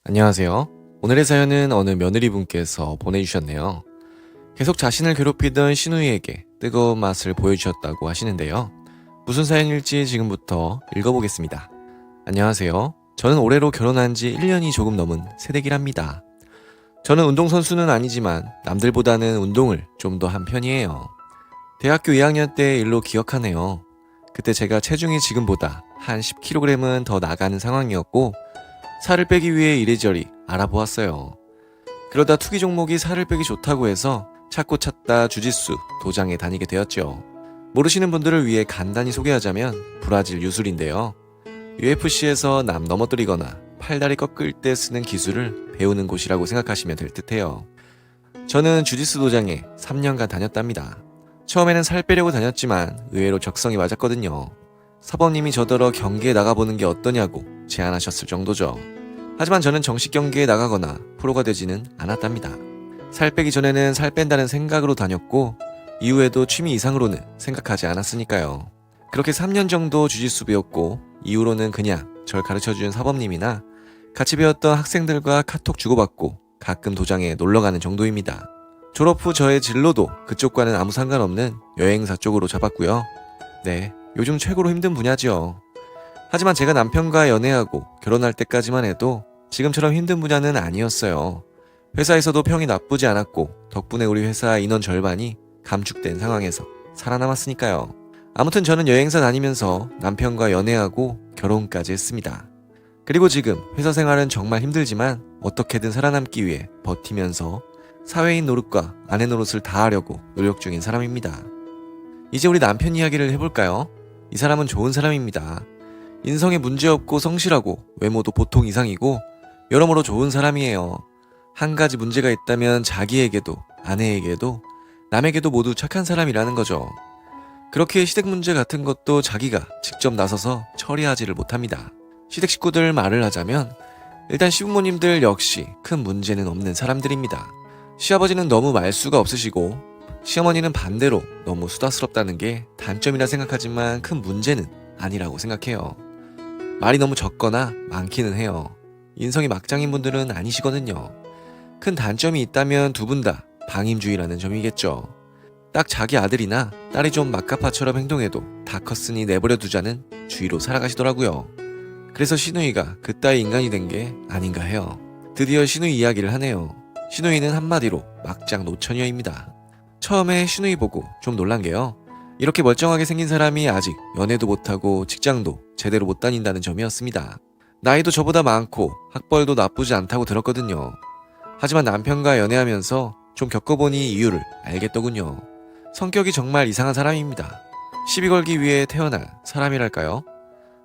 안녕하세요. 오늘의 사연은 어느 며느리분께서 보내주셨네요. 계속 자신을 괴롭히던 시누이에게 뜨거운 맛을 보여주셨다고 하시는데요. 무슨 사연일지 지금부터 읽어보겠습니다. 안녕하세요. 저는 올해로 결혼한 지 1년이 조금 넘은 새댁이랍니다. 저는 운동선수는 아니지만 남들보다는 운동을 좀 더 한 편이에요. 대학교 2학년 때 일로 기억하네요. 그때 제가 체중이 지금보다 한 10kg은 더 나가는 상황이었고 살을 빼기 위해 이리저리 알아보았어요. 그러다 투기 종목이 살을 빼기 좋다고 해서 찾고 찾다 주짓수 도장에 다니게 되었죠. 모르시는 분들을 위해 간단히 소개하자면 브라질 유술인데요. UFC에서 남 넘어뜨리거나 팔다리 꺾을 때 쓰는 기술을 배우는 곳이라고 생각하시면 될 듯해요. 저는 주짓수 도장에 3년간 다녔답니다. 처음에는 살 빼려고 다녔지만 의외로 적성이 맞았거든요. 사범님이 저더러 경기에 나가보는 게 어떠냐고 제안하셨을 정도죠. 하지만 저는 정식 경기에 나가거나 프로가 되지는 않았답니다. 살 빼기 전에는 살 뺀다는 생각으로 다녔고 이후에도 취미 이상으로는 생각하지 않았으니까요. 그렇게 3년 정도 주짓수 배웠고 이후로는 그냥 절 가르쳐준 사범님이나 같이 배웠던 학생들과 카톡 주고받고 가끔 도장에 놀러가는 정도입니다. 졸업 후 저의 진로도 그쪽과는 아무 상관없는 여행사 쪽으로 잡았고요. 네, 요즘 최고로 힘든 분야죠. 하지만 제가 남편과 연애하고 결혼할 때까지만 해도 지금처럼 힘든 분야는 아니었어요. 회사에서도 평이 나쁘지 않았고 덕분에 우리 회사 인원 절반이 감축된 상황에서 살아남았으니까요. 아무튼 저는 여행사 다니면서 남편과 연애하고 결혼까지 했습니다. 그리고 지금 회사 생활은 정말 힘들지만 어떻게든 살아남기 위해 버티면서 사회인 노릇과 아내 노릇을 다 하려고 노력 중인 사람입니다. 이제 우리 남편 이야기를 해볼까요? 이 사람은 좋은 사람입니다. 인성에 문제없고 성실하고 외모도 보통 이상이고 여러모로 좋은 사람이에요. 한 가지 문제가 있다면 자기에게도 아내에게도 남에게도 모두 착한 사람이라는 거죠. 그렇게 시댁 문제 같은 것도 자기가 직접 나서서 처리하지를 못합니다. 시댁 식구들 말을 하자면 일단 시부모님들 역시 큰 문제는 없는 사람들입니다. 시아버지는 너무 말수가 없으시고 시어머니는 반대로 너무 수다스럽다는 게 단점이라 생각하지만 큰 문제는 아니라고 생각해요. 말이 너무 적거나 많기는 해요. 인성이 막장인 분들은 아니시거든요. 큰 단점이 있다면 두 분 다 방임주의라는 점이겠죠. 딱 자기 아들이나 딸이 좀 막가파처럼 행동해도 다 컸으니 내버려 두자는 주의로 살아가시더라고요. 그래서 시누이가 그따위 인간이 된 게 아닌가 해요. 드디어 시누이 이야기를 하네요. 시누이는 한마디로 막장 노처녀입니다. 처음에 시누이 보고 좀 놀란 게요. 이렇게 멀쩡하게 생긴 사람이 아직 연애도 못하고 직장도 제대로 못 다닌다는 점이었습니다. 나이도 저보다 많고 학벌도 나쁘지 않다고 들었거든요. 하지만 남편과 연애하면서 좀 겪어보니 이유를 알겠더군요. 성격이 정말 이상한 사람입니다. 시비 걸기 위해 태어난 사람이랄까요?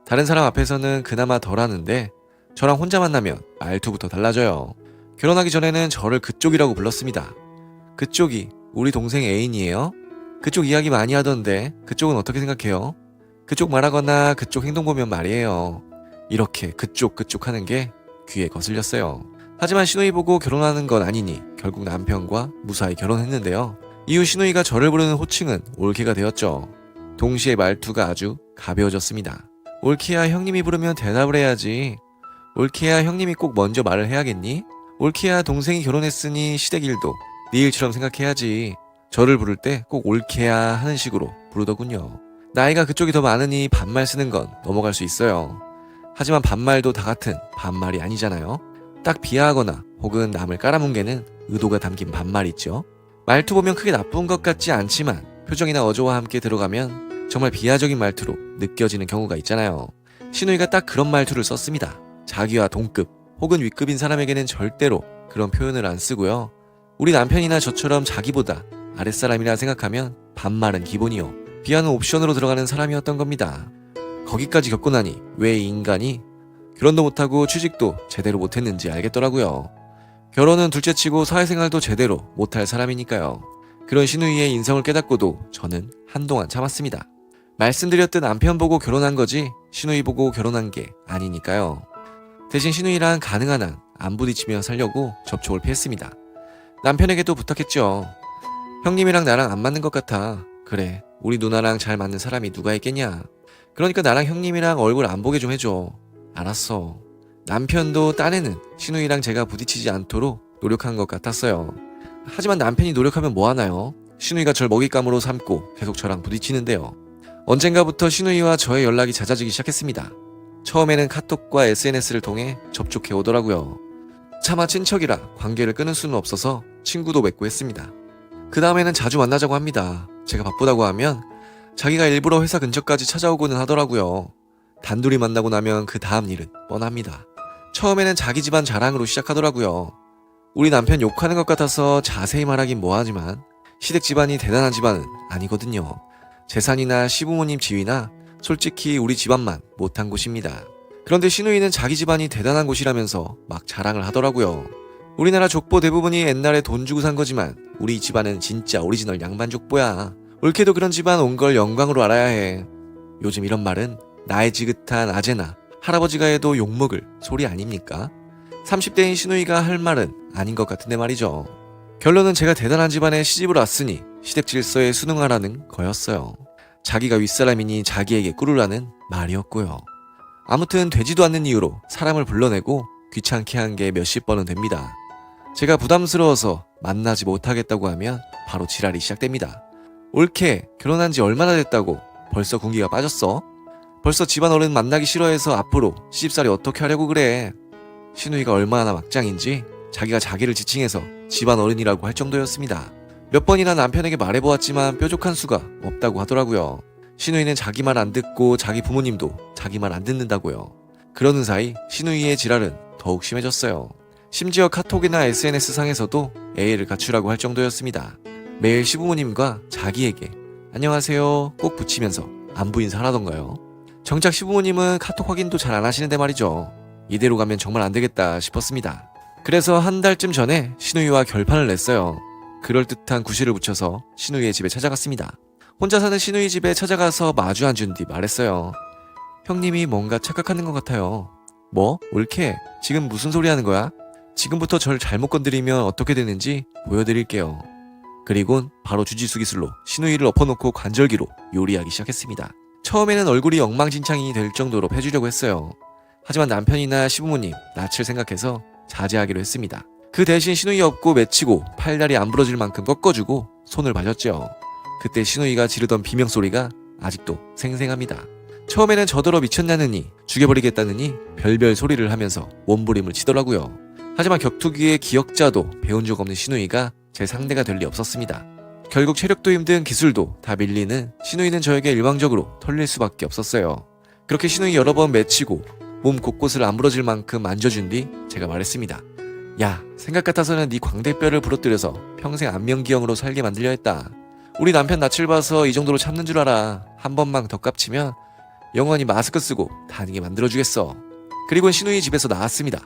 다른 사람 앞에서는 그나마 덜 하는데 저랑 혼자 만나면 말투부터 달라져요. 결혼하기 전에는 저를 그쪽이라고 불렀습니다. 그쪽이 우리 동생 애인이에요? 그쪽 이야기 많이 하던데 그쪽은 어떻게 생각해요? 그쪽 말하거나 그쪽 행동 보면 말이에요. 이렇게 그쪽 하는 게 귀에 거슬렸어요. 하지만 시누이 보고 결혼하는 건 아니니 결국 남편과 무사히 결혼했는데요. 이후 시누이가 저를 부르는 호칭은 올케가 되었죠. 동시에 말투가 아주 가벼워졌습니다. 올케야 형님이 부르면 대답을 해야지. 올케야 형님이 꼭 먼저 말을 해야겠니? 올케야 동생이 결혼했으니 시댁 일도 네 일처럼 생각해야지. 저를 부를 때 꼭 올케야 하는 식으로 부르더군요. 나이가 그쪽이 더 많으니 반말 쓰는 건 넘어갈 수 있어요. 하지만 반말도 다 같은 반말이 아니잖아요. 딱 비하하거나 혹은 남을 깔아뭉개는 의도가 담긴 반말 있죠. 말투 보면 크게 나쁜 것 같지 않지만 표정이나 어조와 함께 들어가면 정말 비하적인 말투로 느껴지는 경우가 있잖아요. 시누이가 딱 그런 말투를 썼습니다. 자기와 동급 혹은 윗급인 사람에게는 절대로 그런 표현을 안 쓰고요. 우리 남편이나 저처럼 자기보다 아랫사람이라 생각하면 반말은 기본이요. 비하는 옵션으로 들어가는 사람이었던 겁니다. 거기까지 겪고 나니 왜 이 인간이 결혼도 못하고 취직도 제대로 못했는지 알겠더라고요. 결혼은 둘째치고 사회생활도 제대로 못할 사람이니까요. 그런 시누이의 인성을 깨닫고도 저는 한동안 참았습니다. 말씀드렸듯 남편 보고 결혼한 거지 시누이 보고 결혼한 게 아니니까요. 대신 시누이랑 가능한 한 안 부딪히며 살려고 접촉을 피했습니다. 남편에게도 부탁했죠. 형님이랑 나랑 안 맞는 것 같아. 그래, 우리 누나랑 잘 맞는 사람이 누가 있겠냐. 그러니까 나랑 형님이랑 얼굴 안 보게 좀 해줘. 알았어. 남편도 딴에는 신우이랑 제가 부딪히지 않도록 노력한 것 같았어요. 하지만 남편이 노력하면 뭐하나요? 신우이가 절 먹잇감으로 삼고 계속 저랑 부딪히는데요. 언젠가부터 신우이와 저의 연락이 잦아지기 시작했습니다. 처음에는 카톡과 SNS를 통해 접촉해 오더라고요. 차마 친척이라 관계를 끊을 수는 없어서 친구도 맺고 했습니다. 그 다음에는 자주 만나자고 합니다. 제가 바쁘다고 하면 자기가 일부러 회사 근처까지 찾아오고는 하더라고요. 단둘이 만나고 나면 그 다음 일은 뻔합니다. 처음에는 자기 집안 자랑으로 시작하더라고요. 우리 남편 욕하는 것 같아서 자세히 말하긴 뭐하지만 시댁 집안이 대단한 집안은 아니거든요. 재산이나 시부모님 지위나 솔직히 우리 집안만 못한 곳입니다. 그런데 신우이는 자기 집안이 대단한 곳이라면서 막 자랑을 하더라고요. 우리나라 족보 대부분이 옛날에 돈 주고 산 거지만 우리 집안은 진짜 오리지널 양반 족보야. 옳게도 그런 집안 온 걸 영광으로 알아야 해. 요즘 이런 말은 나의 지긋한 아재나 할아버지가 해도 욕먹을 소리 아닙니까? 30대인 신우이가 할 말은 아닌 것 같은데 말이죠. 결론은 제가 대단한 집안에 시집을 왔으니 시댁 질서에 순응하라는 거였어요. 자기가 윗사람이니 자기에게 꿇으라는 말이었고요. 아무튼 되지도 않는 이유로 사람을 불러내고 귀찮게 한 게 몇십 번은 됩니다. 제가 부담스러워서 만나지 못하겠다고 하면 바로 지랄이 시작됩니다. 옳게 결혼한 지 얼마나 됐다고 벌써 군기가 빠졌어? 벌써 집안 어른 만나기 싫어해서 앞으로 시집살이 어떻게 하려고 그래? 신우이가 얼마나 막장인지 자기가 자기를 지칭해서 집안 어른이라고 할 정도였습니다. 몇 번이나 남편에게 말해보았지만 뾰족한 수가 없다고 하더라고요. 신우이는 자기 말 안 듣고 자기 부모님도 자기 말 안 듣는다고요. 그러는 사이 신우이의 지랄은 더욱 심해졌어요. 심지어 카톡이나 SNS 상에서도 애를 갖추라고 할 정도였습니다. 매일 시부모님과 자기에게 안녕하세요 꼭 붙이면서 안부 인사하던가요. 정작 시부모님은 카톡 확인도 잘 안 하시는데 말이죠. 이대로 가면 정말 안 되겠다 싶었습니다. 그래서 한 달쯤 전에 신우이와 결판을 냈어요. 그럴듯한 구실을 붙여서 신우이의 집에 찾아갔습니다. 혼자 사는 신우이 집에 찾아가서 마주 앉은 뒤 말했어요. 형님이 뭔가 착각하는 것 같아요. 뭐? 옳게? 지금 무슨 소리 하는 거야? 지금부터 절 잘못 건드리면 어떻게 되는지 보여드릴게요. 그리곤 바로 주짓수 기술로 신우이를 엎어놓고 관절기로 요리하기 시작했습니다. 처음에는 얼굴이 엉망진창이 될 정도로 패주려고 했어요. 하지만 남편이나 시부모님 낯을 생각해서 자제하기로 했습니다. 그 대신 신우이 업고 맺히고 팔다리 안 부러질 만큼 꺾어주고 손을 봐줬죠. 그때 신우이가 지르던 비명소리가 아직도 생생합니다. 처음에는 저더러 미쳤냐느니 죽여버리겠다느니 별별 소리를 하면서 몸부림을 치더라고요. 하지만 격투기의 기억자도 배운 적 없는 신우이가 제 상대가 될 리 없었습니다. 결국 체력도 힘든 기술도 다 밀리는 신우이는 저에게 일방적으로 털릴 수밖에 없었어요. 그렇게 신우이 여러 번 맺히고 몸 곳곳을 안 부러질 만큼 만져준 뒤 제가 말했습니다. 야, 생각 같아서는 네 광대뼈를 부러뜨려서 평생 안면기형으로 살게 만들려 했다. 우리 남편 낯을 봐서 이 정도로 참는 줄 알아. 한 번만 더 깝치면 영원히 마스크 쓰고 다니게 만들어주겠어. 그리고 신우이 집에서 나왔습니다.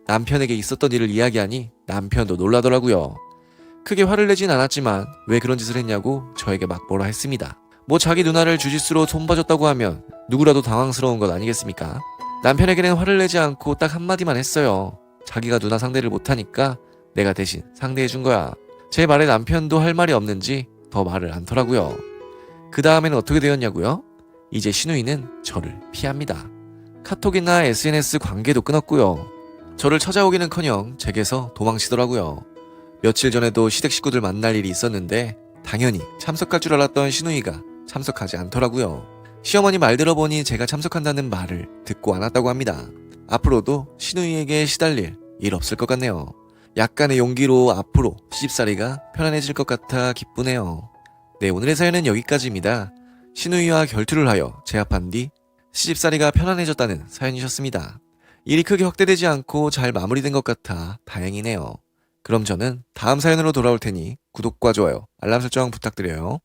남편에게 있었던 일을 이야기하니 남편도 놀라더라고요. 크게 화를 내진 않았지만 왜 그런 짓을 했냐고 저에게 막 뭐라 했습니다. 뭐 자기 누나를 주짓수로 손봐줬다고 하면 누구라도 당황스러운 것 아니겠습니까? 남편에게는 화를 내지 않고 딱 한마디만 했어요. 자기가 누나 상대를 못하니까 내가 대신 상대해준 거야. 제 말에 남편도 할 말이 없는지 더 말을 않더라고요. 그 다음에는 어떻게 되었냐고요? 이제 신우이는 저를 피합니다. 카톡이나 SNS 관계도 끊었고요. 저를 찾아오기는커녕 제게서 도망치더라고요. 며칠 전에도 시댁 식구들 만날 일이 있었는데 당연히 참석할 줄 알았던 신우이가 참석하지 않더라고요. 시어머니 말 들어보니 제가 참석한다는 말을 듣고 안 왔다고 합니다. 앞으로도 신우이에게 시달릴 일 없을 것 같네요. 약간의 용기로 앞으로 시집살이가 편안해질 것 같아 기쁘네요. 네, 오늘의 사연은 여기까지입니다. 신우이와 결투를 하여 제압한 뒤 시집살이가 편안해졌다는 사연이셨습니다. 일이 크게 확대되지 않고 잘 마무리된 것 같아 다행이네요. 그럼 저는 다음 사연으로 돌아올 테니 구독과 좋아요, 알람 설정 부탁드려요.